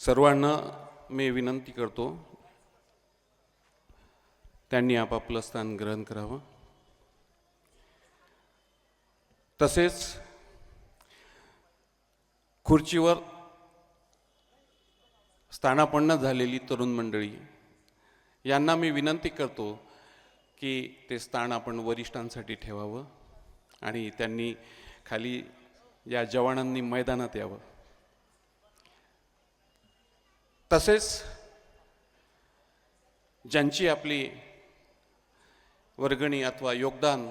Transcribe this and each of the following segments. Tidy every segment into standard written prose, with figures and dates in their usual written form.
सर्वांना मी विनंती करतो त्यांनी आपापलं स्थान ग्रहण करावं। तसेच खुर्चीवर स्थानापन्न झालेली तरुण मंडळी यांना मी विनंती करतो की ते स्थान आपण वरिष्ठांसाठी ठेवावं आणि त्यांनी खाली या जवानांनी मैदानात यावं। तसेच ज्यांची आपली वर्गणी अथवा योगदान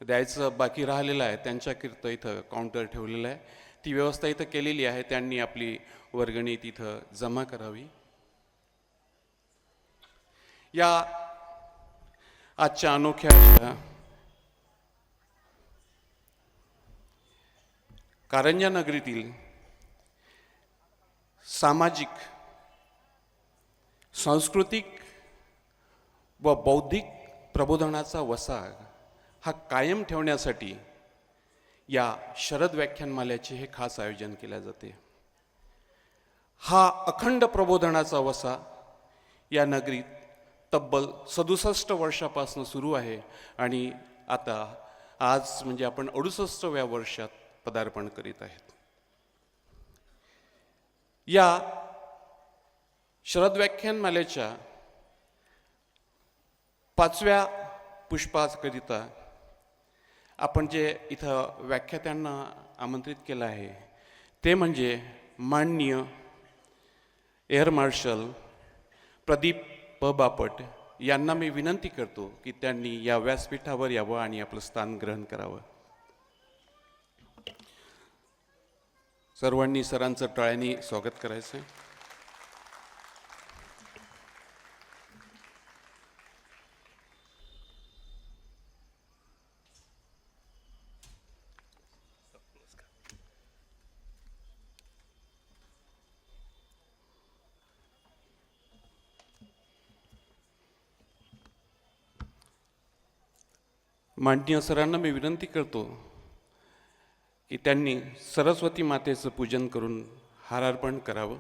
द्यायचं बाकी राहिलेलं आहे त्यांच्याकरिता इथं काउंटर ठेवलेलं आहे, ती व्यवस्था इथं केलेली आहे। त्यांनी आपली वर्गणी तिथं जमा करावी। या आजच्या अनोख्या अशा कारंजा नगरीतील सामाजिक, सांस्कृतिक व बौद्धिक प्रबोधनाचा वसा हा कायम ठेवण्यासाठी या शरद व्याख्यानमालेचे हे खास आयोजन केले जाते। हा अखंड प्रबोधनाचा वसा या नगरीत तब्बल 67 वर्षापासून सुरू आहे आणि आता आज म्हणजे आपण 68व्या वर्षात पदार्पण करीत आहेत। या शरद व्याख्यानमालेच्या 5व्या पुष्पाकरिता आपण जे इथं व्याख्यात्यांना आमंत्रित केलं आहे ते म्हणजे माननीय एअर मार्शल प्रदीप प बापट यांना मी विनंती करतो की त्यांनी या व्यासपीठावर यावं आणि आपलं स्थान ग्रहण करावं। सर्वांनी सरांचं टाळ्यांनी स्वागत करायचं। माननीय सरांना मी विनंती करतो की त्यांनी सरस्वती मातेचं पूजन करून हारार्पण करावं।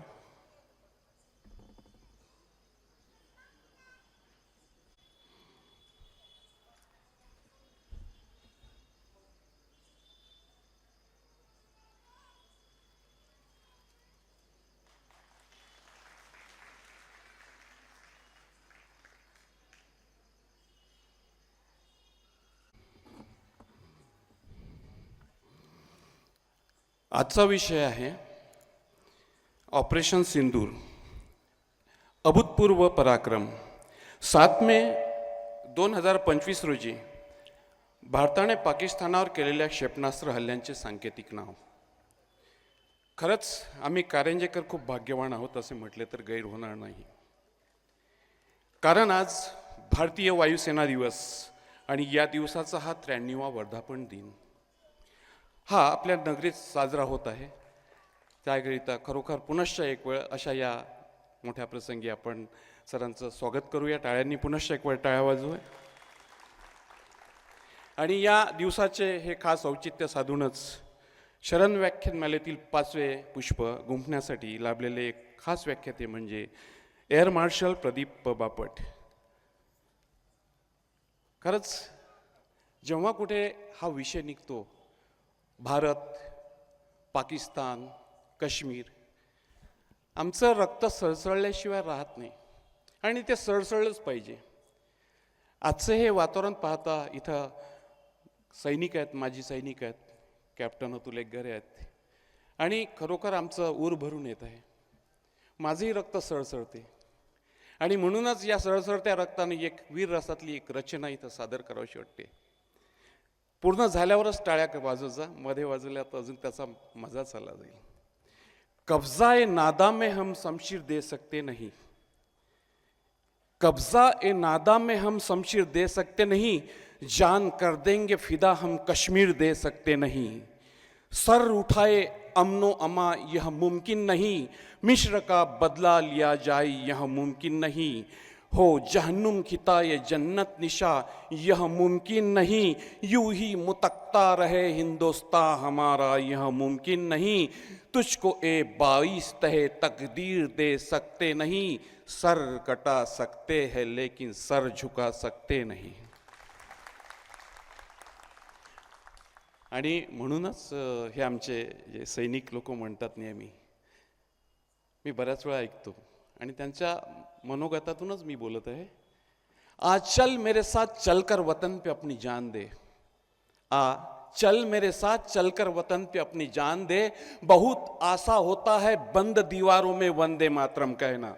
आजचा विषय आहे ऑपरेशन सिंदूर, अभूतपूर्व पराक्रम। 7 मे 2025 रोजी भारताने पाकिस्तानावर केलेल्या क्षेपणास्त्र हल्ल्यांचे सांकेतिक नाव। खरंच आम्ही कारंजेकर खूप भाग्यवान आहोत असे म्हटले तर गैर होणार नाही, कारण आज भारतीय वायुसेना दिवस आणि या दिवसाचा हा 93वा वर्धापन दिन हा आपल्या नगरीत साजरा होत आहे। त्याकरिता खरोखर पुनश्च एक वेळ अशा या मोठ्या प्रसंगी आपण सरांचं स्वागत करूया। टाळ्यांनी पुनश्च एक वेळ टाळ्या वाजवूया। आणि या दिवसाचे हे खास औचित्य साधूनच शरद व्याख्यानमालेतील 5वे पुष्प गुंफण्यासाठी लाभलेले एक खास व्याख्याते म्हणजे एअर मार्शल प्रदीप प बापट। खरंच जेव्हा कुठे हा विषय निघतो भारत, पाकिस्तान, काश्मीर, आमचं रक्त सळसळल्याशिवाय राहत नाही आणि ते सळसळलंच पाहिजे। आजचं हे वातावरण पाहता इथं सैनिक आहेत, माजी सैनिक आहेत, कॅप्टन अतुल एकघरे आहेत आणि खरोखर आमचं ऊर भरून येत आहे। माझंही रक्त सळसळते आणि म्हणूनच या सळसळत्या रक्ताने एक वीर रसातली एक रचना इथं सादर करावीशी वाटते। पूर्ण झाल्यावरच टाळ्या वाजवायचा, मध्ये वाजवल्या तर अजून त्याचा मजा चालला जाईल। कब्जा ए नादा में हम शमशीर दे सकते नहीं, कब्जा ए नादा में हम शमशीर दे सकते नहीं, जान कर देंगे फिदा हम कश्मीर दे सकते नहीं। सर उठाए अमनो अमा यह मुमकिन नहीं, मिस्र का बदला लिया जाए यह मुमकिन नहीं। हो जहन्नुम खिता ये जन्नत निशा, यह मुमकिन नहीं यूं ही मुतकता रहे हिंदुस्तां हमारा, यह मुमकिन नहीं तुझको ए बाईस तहे तकदीर दे सकते नहीं, सर कटा सकते हैं लेकिन सर झुका सकते नहीं. आणि म्हणूनच हे आमचे जे सैनिक लोक म्हणतात नेहमी, मी बऱ्याच वेळा ऐकतो आणि त्यांच्या मनोगतातूनच मी बोलत आहे. आज चल मेरे साथ चलकर वतन पे अपनी जान दे, आ चल मेरे साथ चलकर वतन पे अपनी जान दे, बहुत आसा होता है बंद दीवारों में वंदे मातरम कहना.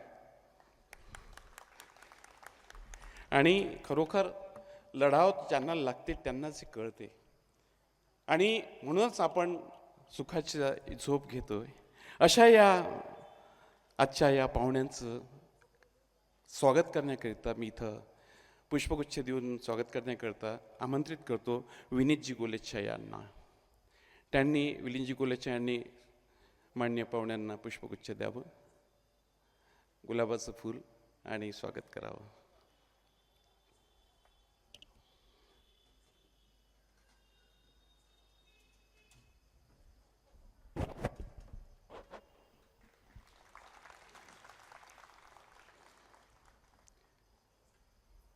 आणि खरोखर लढाव ज्यांना लागते त्यांनाच हे कळते. आणि म्हणूनच आपण सुखाची झोप घेतोय. अशा या आजच्या या पाहुण्यांचं स्वागत करण्याकरिता मी इथं पुष्पगुच्छ देऊन स्वागत करण्याकरिता आमंत्रित करतो विनीतजी गोलेच्छा यांना. त्यांनी विलीनजी गोलेच्छा यांनी मान्य पाहुण्यांना पुष्पगुच्छ द्यावं, गुलाबाचं फूल आणि स्वागत करावं.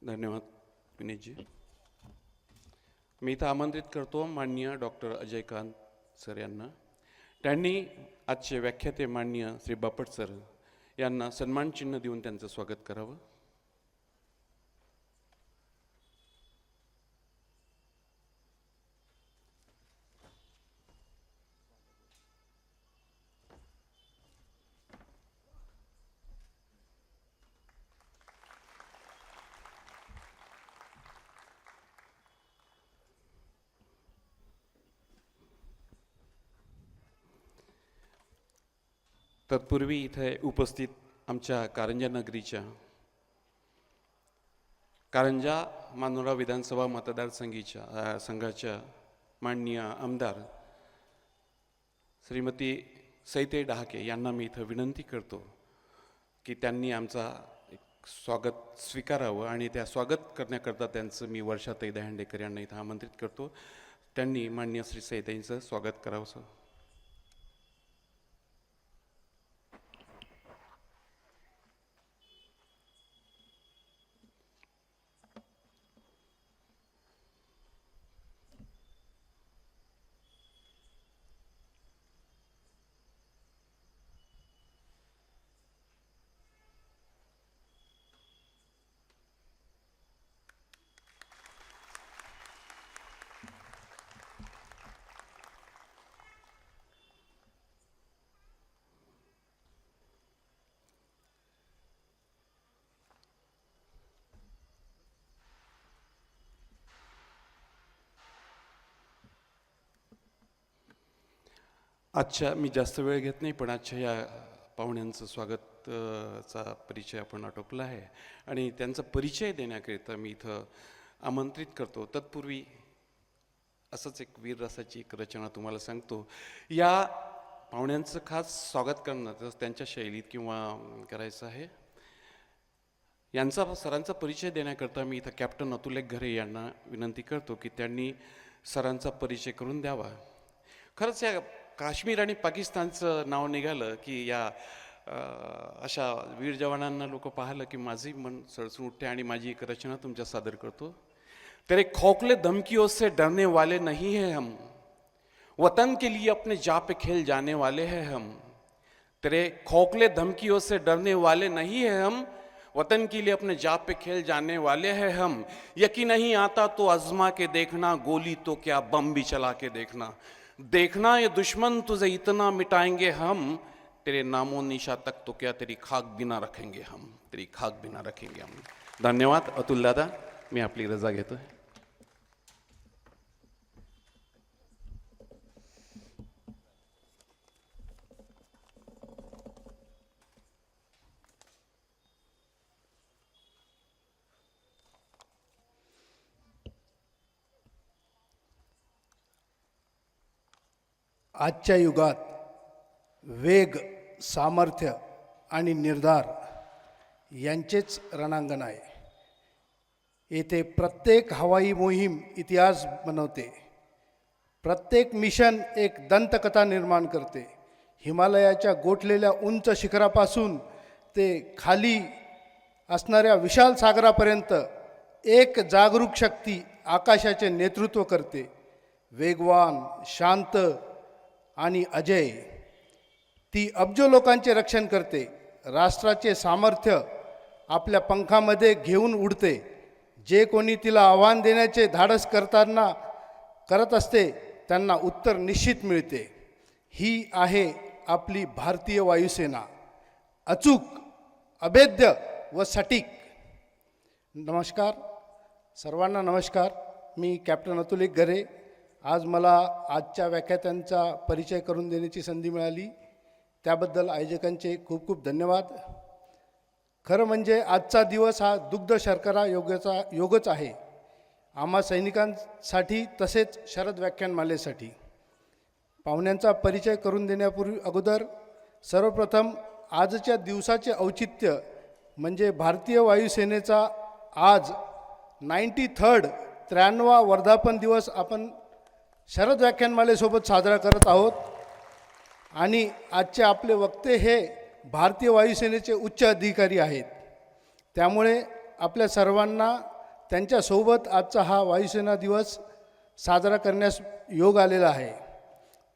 धन्यवाद विनीतजी. मी इथं आमंत्रित करतो माननीय डॉक्टर अजयकांत सर यांना. त्यांनी आजचे व्याख्याते माननीय श्री बापट सर यांना सन्मान चिन्ह देऊन त्यांचं स्वागत करावं. तत्पूर्वी इथे उपस्थित आमच्या कारंजा नगरीच्या कारंजा मानोरा विधानसभा संघाच्या माननीय आमदार श्रीमती सईताई डहाके यांना मी इथं विनंती करतो की त्यांनी आमचा स्वागत स्वीकारावं आणि त्या स्वागत करण्याकरता त्यांचं मी वर्षाताई दहीहंडेकर यांना इथं आमंत्रित करतो. त्यांनी माननीय श्री सईताईंचं स्वागत करावं. आजच्या मी जास्त वेळ घेत नाही, पण आजच्या या पाहुण्यांचं स्वागतचा परिचय आपण आटोपला आहे आणि त्यांचा परिचय देण्याकरिता मी इथं आमंत्रित करतो. तत्पूर्वी असंच एक वीर रसाची एक रचना तुम्हाला सांगतो. या पाहुण्यांचं खास स्वागत करणं त्यांच्या शैलीत किंवा करायचं आहे. यांचा सरांचा परिचय देण्याकरता मी इथं कॅप्टन अतुल घरे यांना विनंती करतो की त्यांनी सरांचा परिचय करून द्यावा. खरंच या काश्मीर आणि पाकिस्तानचं नाव निघालं की या अशा वीर जवानांना लोक पाहिलं की माझी मन सळसळ उठते आणि माझी एक रचना तुमच्या सादर करतो. तेरे खोखले धमकियों से डरने वाले नहीं हैं हम, वतन के लिए अपने जा पे खेल जाने वाले हैं हम. तेरे खोखले धमकियों से डरने वाले नहीं हैं हम, वतन के लिए अपने जा पे खेल जाने वाले हैं हम. यकीन नहीं आता तो आजमा के देखना, गोली तो क्या बम भी चला के देखना. देखना ये दुश्मन तुझे इतना मिटाएंगे हम, तेरे नामो निशा तक तो क्या तेरी खाक बिना रखेंगे हम, तेरी खाक बिना रखेंगे हम. धन्यवाद अतुल दादा, मी आपली रजा घेतोय. आजच्या युगात वेग, सामर्थ्य आणि निर्धार यांचेच रणांगण आहे. येथे प्रत्येक हवाई मोहीम इतिहास बनवते. प्रत्येक मिशन एक दंतकथा निर्माण करते. हिमालयाच्या गोठलेल्या उंच शिखरापासून ते खाली असणाऱ्या विशाल सागरापर्यंत एक जागरूक शक्ती आकाशाचे नेतृत्व करते. वेगवान, शांत आणि अजय. ती अब्जो लोकांचे रक्षण करते. राष्ट्राचे सामर्थ्य आपल्या पंखामध्ये घेऊन उडते. जे कोणी तिला आव्हान देण्याचे धाडस करत असते त्यांना उत्तर निश्चित मिळते. ही आहे आपली भारतीय वायुसेना, अचूक, अभेद्य व सटीक. नमस्कार सर्वांना. नमस्कार. मी कॅप्टन अतुल घरे. आज मला आजच्या व्याख्यात्यांचा परिचय करून देण्याची संधी मिळाली, त्याबद्दल आयोजकांचे खूप खूप धन्यवाद. खरं म्हणजे आजचा दिवस हा दुग्ध शर्करा योगच आहे, आम्हा सैनिकांसाठी तसेच शरद व्याख्यानमालेसाठी. पाहुण्यांचा परिचय करून देण्यापूर्वी अगोदर सर्वप्रथम आजच्या दिवसाचे औचित्य म्हणजे भारतीय वायुसेनेचा आज 93rd वर्धापन दिवस आपण शरद व्याख्यानमालेसोबत साजरा करत आहोत. आणि आजचे आपले वक्ते हे भारतीय वायुसेनेचे उच्च अधिकारी आहेत. त्यामुळे आपल्या सर्वांना त्यांच्यासोबत आजचा हा वायुसेना दिवस साजरा करण्यास योग आलेला आहे.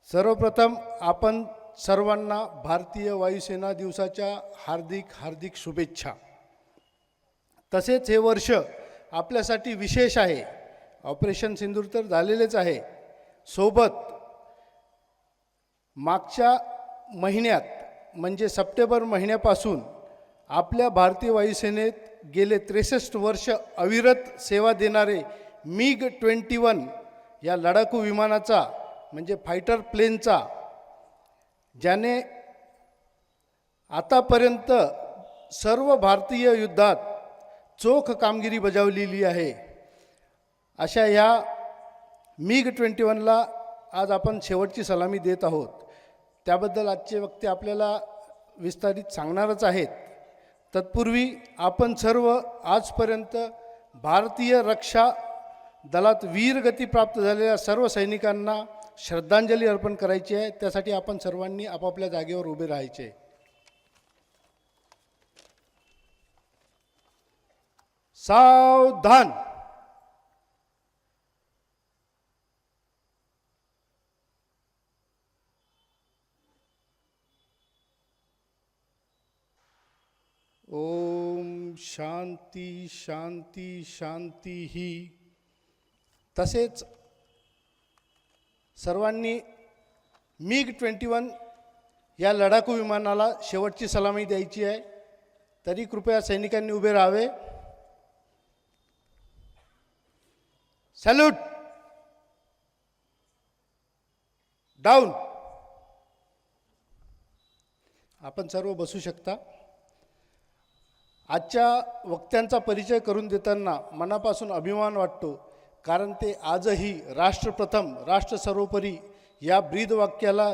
सर्वप्रथम आपण सर्वांना भारतीय वायुसेना दिवसाच्या हार्दिक हार्दिक शुभेच्छा. तसेच हे वर्ष आपल्यासाठी विशेष आहे. ऑपरेशन सिंदूर तर झालेलेच आहे, सोबत मागच्या महिन्यात म्हणजे सप्टेंबर महिन्यापासून आपल्या भारतीय वायुसेनेत गेले 63 वर्ष अविरत सेवा देणारे MiG-21 या लढाकू विमानाचा म्हणजे फायटर प्लेनचा, ज्याने आतापर्यंत सर्व भारतीय युद्धात चोख कामगिरी बजावलेली आहे, अशा या MiG-21ला आज आपण शेवटची सलामी देत आहोत. त्याबद्दल आजचे वक्ते आपल्याला विस्तारित सांगणारच आहेत. तत्पूर्वी आपण सर्व आजपर्यंत भारतीय रक्षा दलात वीरगती प्राप्त झालेल्या सर्व सैनिकांना श्रद्धांजली अर्पण करायची आहे. त्यासाठी आपण सर्वांनी आपापल्या जागेवर उभे राहायचे. सावधान. ओम शांती शांती शांती ही. तसेच सर्वांनी MiG-21 या लढाकू विमानाला शेवटची सलामी द्यायची आहे. तरी कृपया सैनिकांनी उभे राहावे. सॅल्यूट. डाऊन. आपण सर्व बसू शकता. आजच्या वक्त्यांचा परिचय करून देताना मनापासून अभिमान वाटतो, कारण ते आजही राष्ट्रप्रथम राष्ट्र सर्वोपरी या ब्रीदवाक्याला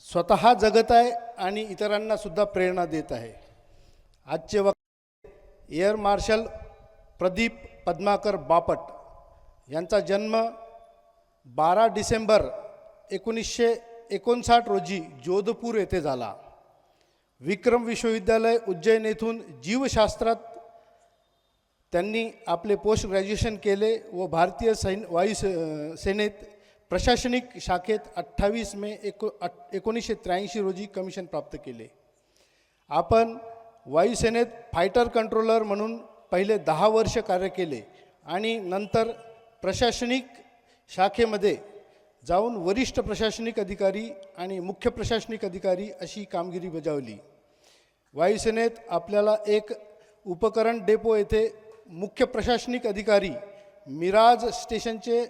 स्वतः जगत आहे आणि इतरांना सुद्धा प्रेरणा देत आहे. आजचे वक्ते एअर मार्शल प्रदीप पद्माकर बापट यांचा जन्म 12 डिसेंबर 1959 रोजी जोधपूर येथे झाला. विक्रम विश्वविद्यालय उज्जैन येथून जीवशास्त्रात त्यांनी आपले पोस्ट ग्रॅज्युएशन केले व भारतीय वायुसेनेत प्रशासनिक शाखेत 28 मे 1983 रोजी कमिशन प्राप्त केले. आपण वायुसेनेत फायटर कंट्रोलर म्हणून पहिले 10 वर्ष कार्य केले आणि नंतर प्रशासनिक शाखेमध्ये जाऊन वरिष्ठ प्रशासनिक अधिकारी आणि मुख्य प्रशासनिक अधिकारी अशी कामगिरी बजावली. वायुसेनेत आपल्याला एक उपकरण डेपो येथे मुख्य प्रशासनिक अधिकारी, मिराज स्टेशनचे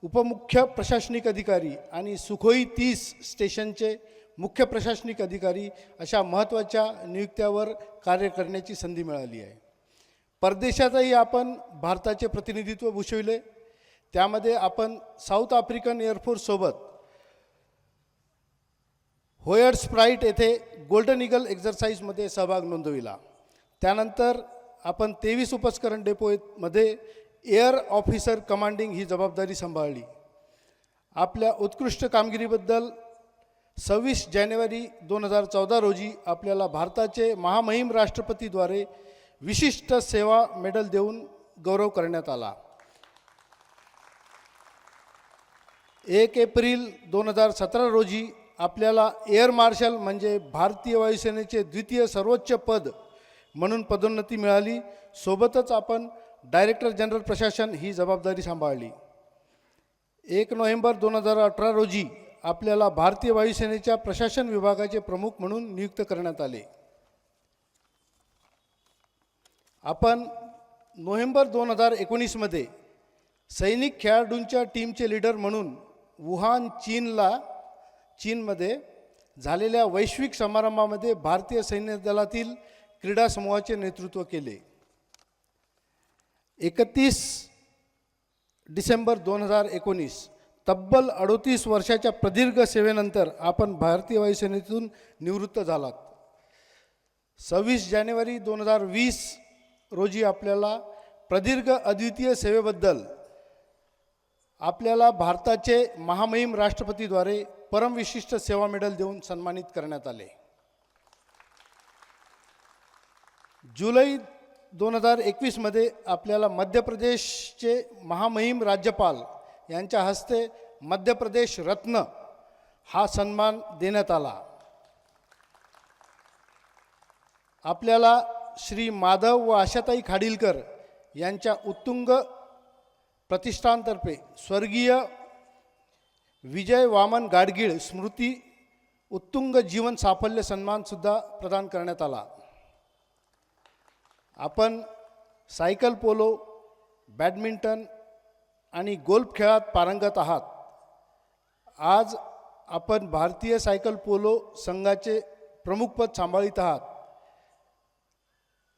उपमुख्य प्रशासनिक अधिकारी आणि सुखोई 30 स्टेशनचे मुख्य प्रशासनिक अधिकारी अशा महत्त्वाच्या नियुक्त्यावर कार्य करण्याची संधी मिळाली आहे. परदेशातही आपण भारताचे प्रतिनिधित्व भूषविले. त्यामध्ये आपण साऊथ आफ्रिकन एअरफोर्ससोबत होयर्स स्प्राईट येथे गोल्डन ईगल एक्झरसाईजमध्ये सहभाग नोंदविला. त्यानंतर आपण 23 उपस्करण डेपोमध्ये एअर ऑफिसर कमांडिंग ही जबाबदारी सांभाळली. आपल्या उत्कृष्ट कामगिरीबद्दल 26 जानेवारी 2014 रोजी आपल्याला भारताचे महामहिम राष्ट्रपतीद्वारे विशिष्ट सेवा मेडल देऊन गौरव करण्यात आला. 1 एप्रिल 2017 रोजी आपल्याला एअर मार्शल म्हणजे भारतीय वायुसेनेचे द्वितीय सर्वोच्च पद म्हणून पदोन्नती मिळाली. सोबतच आपण डायरेक्टर जनरल प्रशासन ही जबाबदारी सांभाळली. 1 नोव्हेंबर 2018 रोजी आपल्याला भारतीय वायुसेनेच्या प्रशासन विभागाचे प्रमुख म्हणून नियुक्त करण्यात आले. आपण नोव्हेंबर 2019 मध्ये सैनिक खेळाडूंच्या टीमचे लीडर म्हणून वुहान चीनमध्ये झालेल्या वैश्विक समारंभामध्ये भारतीय सैन्य दलातील क्रीडा समूहाचे नेतृत्व केले. 31 डिसेंबर 2019 तब्बल 38 वर्षाच्या प्रदीर्घ सेवेनंतर आपण भारतीय वायुसेनेतून निवृत्त झालात. 26 जानेवारी 2020 रोजी आपल्याला प्रदीर्घ अद्वितीय सेवेबद्दल आपल्याला भारताचे महामहिम राष्ट्रपतीद्वारे परमविशिष्ट सेवा मेडल देऊन सन्मानित करण्यात आले. जुलै 2021 मध्ये आपल्याला मध्य प्रदेशचे महामहिम राज्यपाल यांच्या हस्ते मध्य प्रदेश रत्न हा सन्मान देण्यात आला. आपल्याला श्री माधव व आशाताई खाडीलकर यांच्या उत्तुंग प्रतिष्ठानतर्फे स्वर्गीय विजय वामन गाडगीळ स्मृती उत्तुंग जीवन साफल्य सन्मानसुद्धा प्रदान करण्यात आला. आपण सायकल पोलो, बॅडमिंटन आणि गोल्फ खेळात पारंगत आहात. आज आपण भारतीय सायकल पोलो संघाचे प्रमुखपद सांभाळीत आहात.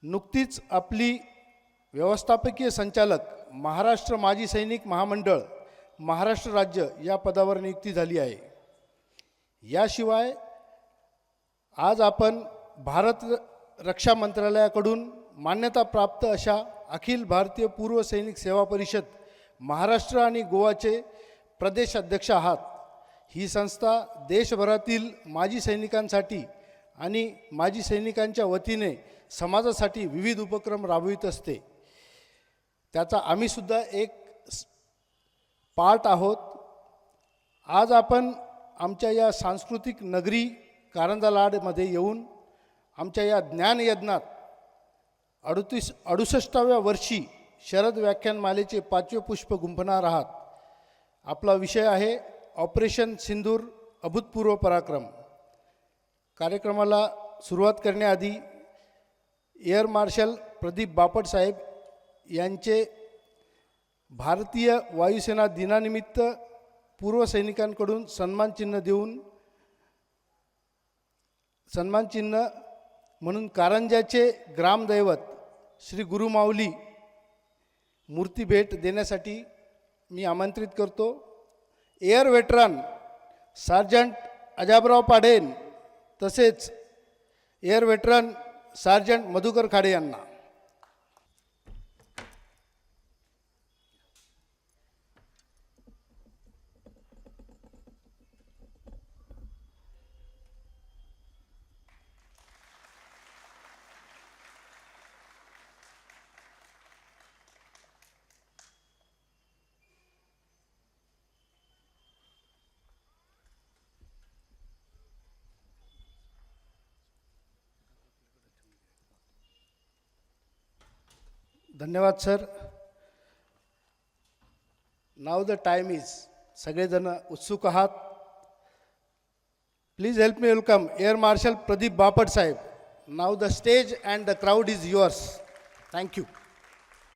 नुकतीच आपली व्यवस्थापकीय संचालक महाराष्ट्र माजी सैनिक महामंडळ महाराष्ट्र राज्य या पदावर नियुक्ती झाली आहे. याशिवाय आज आपण भारत रक्षा मंत्रालयाकडून मान्यताप्राप्त अशा अखिल भारतीय पूर्व सैनिक सेवा परिषद महाराष्ट्र आणि गोवाचे प्रदेश अध्यक्ष आहात. ही संस्था देशभरातील माजी सैनिकांसाठी आणि माजी सैनिकांच्या वतीने समाजासाठी विविध उपक्रम राबवित असते. त्याचा आम्हीसुद्धा एक पार्ट आहोत. आज आपण आमच्या या सांस्कृतिक नगरी कारंजा लाडमध्ये येऊन आमच्या या ज्ञानयज्ञात 68व्या वर्षी शरद व्याख्यानमालेचे 5वे पुष्प गुंफणार आहात. आपला विषय आहे ऑपरेशन सिंदूर अभूतपूर्व पराक्रम. कार्यक्रमाला सुरुवात करण्याआधी एअर मार्शल प्रदीप बापट साहेब यांचे भारतीय वायुसेना दिनानिमित्त पूर्व सैनिकांकडून सन्मानचिन्ह म्हणून कारंजाचे ग्रामदैवत श्री गुरुमाऊली मूर्ती भेट देण्यासाठी मी आमंत्रित करतो. Air veteran sergeant Ajabrao Padhen तसेच air veteran sergeant Madhukar Khade यांना. धन्यवाद sir. Now the time is. सगळेजण उत्सुक आहात. Please help me welcome air marshal Pradeep Bapat साहेब. Now the stage and the crowd is yours. Thank you.